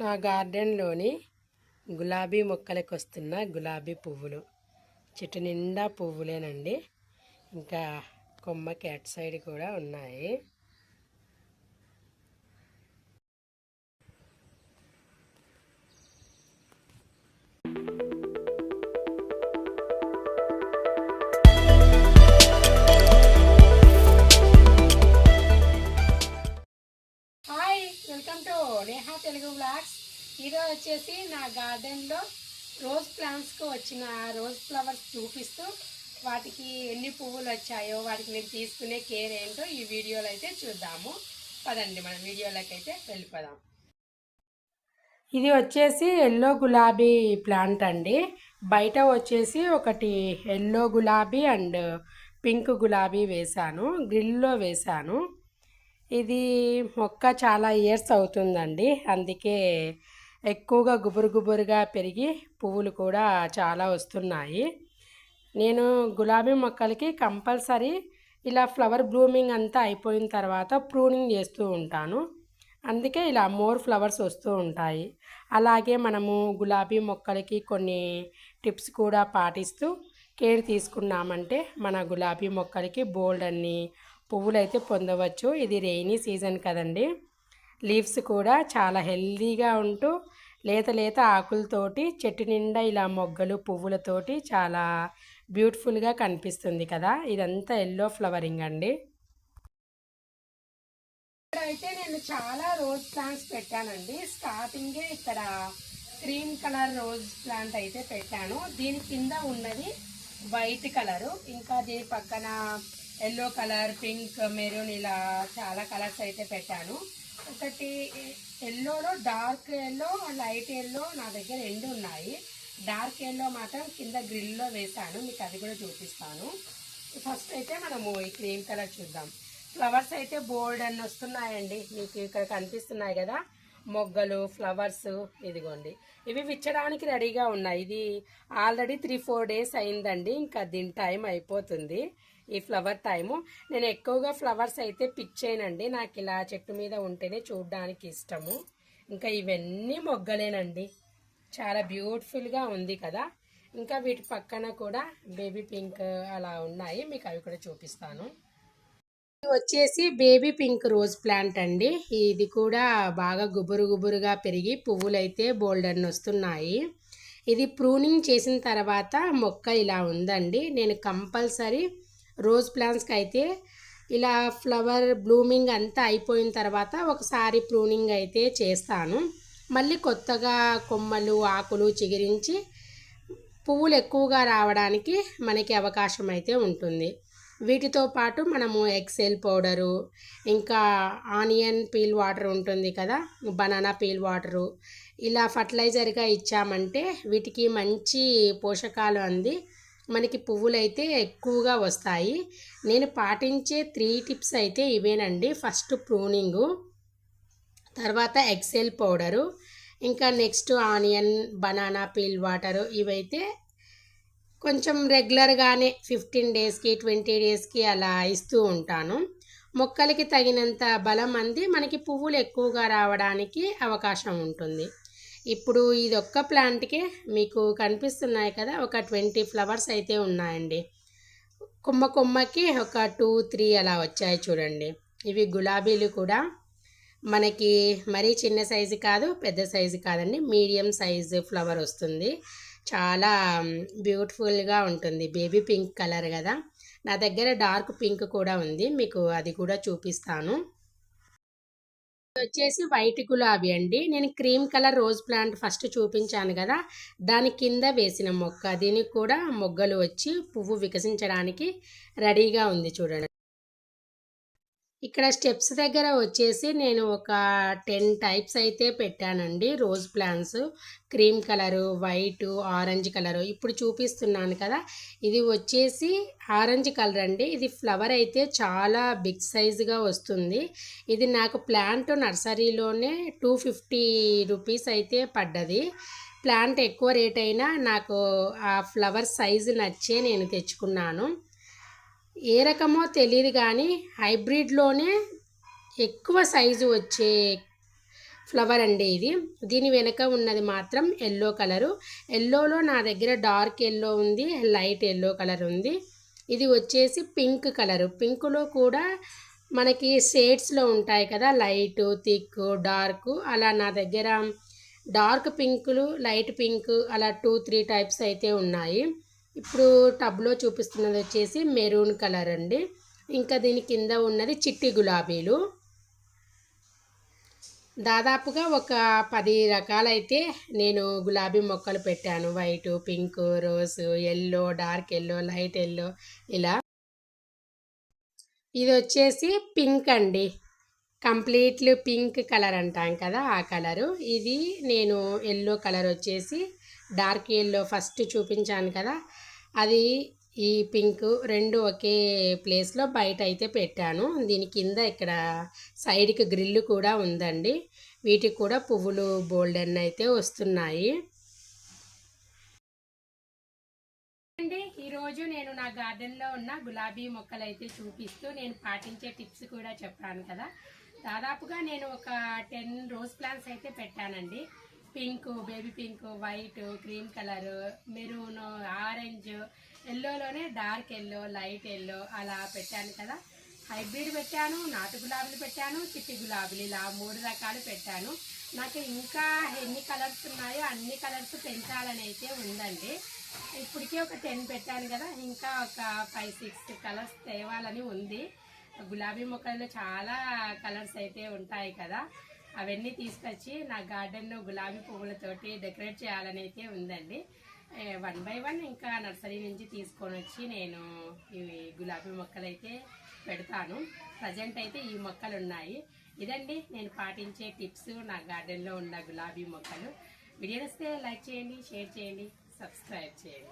నా గార్డెన్లోని గులాబీ మొక్కలకు వస్తున్న గులాబీ పువ్వులు. చెట్టు నిండా పువ్వులేనండి. ఇంకా కొమ్మకి అటు సైడ్ కూడా ఉన్నాయి. Hi, welcome to Neha Telugu vlogs. ఈరోజు వచ్చేసి నా గార్డెన్లో రోజ్ ప్లాంట్స్కి వచ్చిన రోజ్ ఫ్లవర్స్ చూపిస్తూ వాటికి ఎన్ని పువ్వులు వచ్చాయో వాటికి నేను తీసుకునే కేర్ ఏంటో ఈ వీడియోలో అయితే చూద్దాము. పదండి మనం వీడియోలోకి అయితే వెళ్ళిపోదాం. ఇది వచ్చేసి ఎల్లో గులాబీ ప్లాంట్ అండి. బయట వచ్చేసి ఒకటి ఎల్లో గులాబీ అండ్ పింక్ గులాబీ వేశాను, గ్రిల్లో వేశాను. ఇది మొక్క చాలా ఇయర్స్ అవుతుందండి, అందుకే ఎక్కువగా గుబురుగా పెరిగి పువ్వులు కూడా చాలా వస్తున్నాయి. నేను గులాబీ మొక్కలకి కంపల్సరీ ఇలా ఫ్లవర్ బ్లూమింగ్ అంతా అయిపోయిన తర్వాత ప్రూనింగ్ చేస్తూ ఉంటాను. అందుకే ఇలా మోర్ ఫ్లవర్స్ వస్తూ ఉంటాయి. అలాగే మనము గులాబీ మొక్కలకి కొన్ని టిప్స్ కూడా పాటిస్తూ కేర్ తీసుకున్నామంటే మన గులాబీ మొక్కలకి బోల్డ్ అన్ని పువ్వులు అయితే పొందవచ్చు. ఇది రెయినీ సీజన్ కదండి. లీవ్స్ కూడా చాలా హెల్దీగా ఉంటూ లేత ఆకులతోటి చెట్టు నిండా ఇలా మొగ్గలు పువ్వులతోటి చాలా బ్యూటిఫుల్గా కనిపిస్తుంది కదా. ఇదంతా ఎల్లో ఫ్లవరింగ్ అండి. ఇక్కడైతే నేను చాలా రోజ్ ప్లాంట్స్ పెట్టానండి. స్టార్టింగే ఇక్కడ క్రీమ్ కలర్ రోజ్ ప్లాంట్ అయితే పెట్టాను. దీని కింద ఉన్నది వైట్ కలరు, ఇంకా దీని పక్కన ఎల్లో కలర్, పింక్, మెరూన్ ఇలా చాలా కలర్స్ అయితే పెట్టాను. ఒకటి ఎల్లోలో డార్క్ ఎల్లో, లైట్ ఎల్లో నా దగ్గర రెండు ఉన్నాయి. డార్క్ ఎల్లో మాత్రం కింద గ్రిల్లో వేశాను, మీకు అది కూడా చూపిస్తాను. ఫస్ట్ అయితే మనము ఈ క్రీమ్ కలర్ చూద్దాం. ఫ్లవర్స్ అయితే బోల్డ్ అని వస్తున్నాయండి, మీకు ఇక్కడ కనిపిస్తున్నాయి కదా మొగ్గలు, ఫ్లవర్స్. ఇదిగోండి, ఇవి విచ్చడానికి రెడీగా ఉన్నాయి. ఇది ఆల్రెడీ 3-4 డేస్ అయిందండి, ఇంకా దీని టైం అయిపోతుంది, ఈ ఫ్లవర్ టైము. నేను ఎక్కువగా ఫ్లవర్స్ అయితే పిక్ చేయనండి, నాకు ఇలా చెట్టు మీద ఉంటేనే చూడడానికి ఇష్టము. ఇంకా ఇవన్నీ మొగ్గలేనండి, చాలా బ్యూటిఫుల్గా ఉంది కదా. ఇంకా వీటి పక్కన కూడా బేబీ పింక్ అలా ఉన్నాయి, మీకు అవి కూడా చూపిస్తాను. ఇది వచ్చేసి బేబీ పింక్ రోజ్ ప్లాంట్ అండి. ఇది కూడా బాగా గుబురుగా పెరిగి పువ్వులు అయితే బోల్డన్ వస్తున్నాయి. ఇది ప్రూనింగ్ చేసిన తర్వాత మొక్క ఇలా ఉందండి. నేను కంపల్సరీ రోజ్ ప్లాంట్స్కి అయితే ఇలా ఫ్లవర్ బ్లూమింగ్ అంతా అయిపోయిన తర్వాత ఒకసారి ప్రూనింగ్ అయితే చేస్తాను. మళ్ళీ కొత్తగా కొమ్మలు ఆకులు చిగురించి పువ్వులు ఎక్కువగా రావడానికి మనకి అవకాశం అయితే ఉంటుంది. వీటితో పాటు మనము ఎక్సెల్ పౌడరు, ఇంకా ఆనియన్ పీల్ వాటర్ ఉంటుంది కదా, బనానా పీల్ వాటరు ఇలా ఫర్టిలైజర్గా ఇచ్చామంటే వీటికి మంచి పోషకాలు అంది మనకి పువ్వులు అయితే ఎక్కువగా వస్తాయి. నేను పాటించే 3 టిప్స్ అయితే ఇవేనండి. ఫస్ట్ ప్రూనింగు, తర్వాత ఎక్సెల్ పౌడరు, ఇంకా next onion banana peel water. ఇవైతే కొంచెం రెగ్యులర్గానే 15 డేస్కి 20 డేస్కి అలా ఇస్తూ ఉంటాను. మొక్కలకి తగినంత బలం అంది మనకి పువ్వులు ఎక్కువగా రావడానికి అవకాశం ఉంటుంది. ఇప్పుడు ఇది ఒక్క ప్లాంట్కే మీకు కనిపిస్తున్నాయి కదా, ఒక 20 ఫ్లవర్స్ అయితే ఉన్నాయండి. కొమ్మకి ఒక 2-3 అలా వచ్చాయి చూడండి. ఇవి గులాబీలు కూడా మనకి మరీ చిన్న సైజు కాదు, పెద్ద సైజు కాదండి, మీడియం సైజు ఫ్లవర్ వస్తుంది. చాలా బ్యూటిఫుల్గా ఉంటుంది. బేబీ పింక్ కలర్ కదా. నా దగ్గర డార్క్ పింక్ కూడా ఉంది, మీకు అది కూడా చూపిస్తాను. వచ్చేసి వైట్ గులాబీ అండి. నేను cream colour rose plant first చూపించాను కదా, దాని కింద వేసిన మొక్క. దీనికి కూడా మొగ్గలు వచ్చి పువ్వు వికసించడానికి రెడీగా ఉంది చూడండి. ఇక్కడ స్టెప్స్ దగ్గర వచ్చేసి నేను ఒక 10 టైప్స్ అయితే పెట్టానండి rose plants. Cream colour, white, orange colour. ఇప్పుడు చూపిస్తున్నాను కదా, ఇది వచ్చేసి ఆరెంజ్ కలర్ అండి. ఇది ఫ్లవర్ అయితే చాలా బిగ్ సైజుగా వస్తుంది. ఇది నాకు ప్లాంట్ నర్సరీలోనే 250 రూపీస్ అయితే పడ్డది. ప్లాంట్ ఎక్కువ రేట్ అయినా నాకు ఆ ఫ్లవర్ సైజు నచ్చే నేను తెచ్చుకున్నాను. ఏ రకమో తెలియదు కానీ హైబ్రిడ్లోనే ఎక్కువ సైజు వచ్చే ఫ్లవర్ అండి ఇది. దీని వెనక ఉన్నది మాత్రం ఎల్లో కలరు. ఎల్లోలో నా దగ్గర డార్క్ ఎల్లో ఉంది, లైట్ ఎల్లో కలర్ ఉంది. ఇది వచ్చేసి పింక్ కలరు. పింకులో కూడా మనకి షేడ్స్లో ఉంటాయి కదా, లైట్, థిక్, డార్క్. అలా నా దగ్గర డార్క్ పింకులు, లైట్ పింక్ అలా 2-3 టైప్స్ అయితే ఉన్నాయి. ఇప్పుడు టబ్లో చూపిస్తున్నది వచ్చేసి మెరూన్ కలర్ అండి. ఇంకా దీని కింద ఉన్నది చిట్టి గులాబీలు. దాదాపుగా ఒక 10 రకాలైతే నేను గులాబీ మొక్కలు పెట్టాను. White, pink, rose, yellow, dark yellow, light yellow ఇలా. ఇది వచ్చేసి పింక్ అండి, కంప్లీట్లీ పింక్ కలర్ అంటాం కదా ఆ కలరు. ఇది నేను ఎల్లో కలర్ వచ్చేసి డార్క్ ఎల్లో ఫస్ట్ చూపించాను కదా, అది ఈ పింక్ రెండు ఒకే ప్లేస్లో బయట అయితే పెట్టాను. దీని కింద ఇక్కడ సైడ్కి గ్రిల్ కూడా ఉందండి. వీటికి కూడా పువ్వులు బోల్డెన్ అయితే వస్తున్నాయి అండి. ఈరోజు నేను నా గార్డెన్లో ఉన్న గులాబీ మొక్కలు అయితే చూపిస్తూ నేను పాటించే టిప్స్ కూడా చెప్పాను కదా. దాదాపుగా నేను ఒక 10 రోజ్ ప్లాంట్స్ అయితే పెట్టానండి. Pink, baby pink, white, cream colour, maroon, orange, ఎల్లోలోనే డార్క్ ఎల్లో, లైట్ ఎల్లో అలా పెట్టాను కదా. హైబ్రిడ్ పెట్టాను, నాటు గులాబీలు పెట్టాను, చిట్టి గులాబీలు, ఇలా 3 రకాలు పెట్టాను. నాకు ఇంకా ఎన్ని కలర్స్ ఉన్నాయో అన్ని కలర్స్ పెంచాలని అయితే ఉందండి. ఇప్పటికే ఒక 10 పెట్టాను కదా, ఇంకా ఒక 5-6 కలర్స్ తేవాలని ఉంది. గులాబీ మొక్కల్లో చాలా కలర్స్ అయితే ఉంటాయి కదా, అవన్నీ తీసుకొచ్చి నా గార్డెన్లో గులాబీ పువ్వులతోటి డెకరేట్ చేయాలని అయితే ఉందండి. 1 by 1 ఇంకా నర్సరీ నుంచి తీసుకొని వచ్చి నేను ఇవి గులాబీ మొక్కలు అయితే పెడతాను. ప్రజెంట్ అయితే ఈ మొక్కలు ఉన్నాయి. ఇదండి నేను పాటించే టిప్స్ నా గార్డెన్లో ఉన్న గులాబీ మొక్కలు. వీడియో నచ్చితే లైక్ చేయండి, షేర్ చేయండి, సబ్స్క్రైబ్ చేయండి.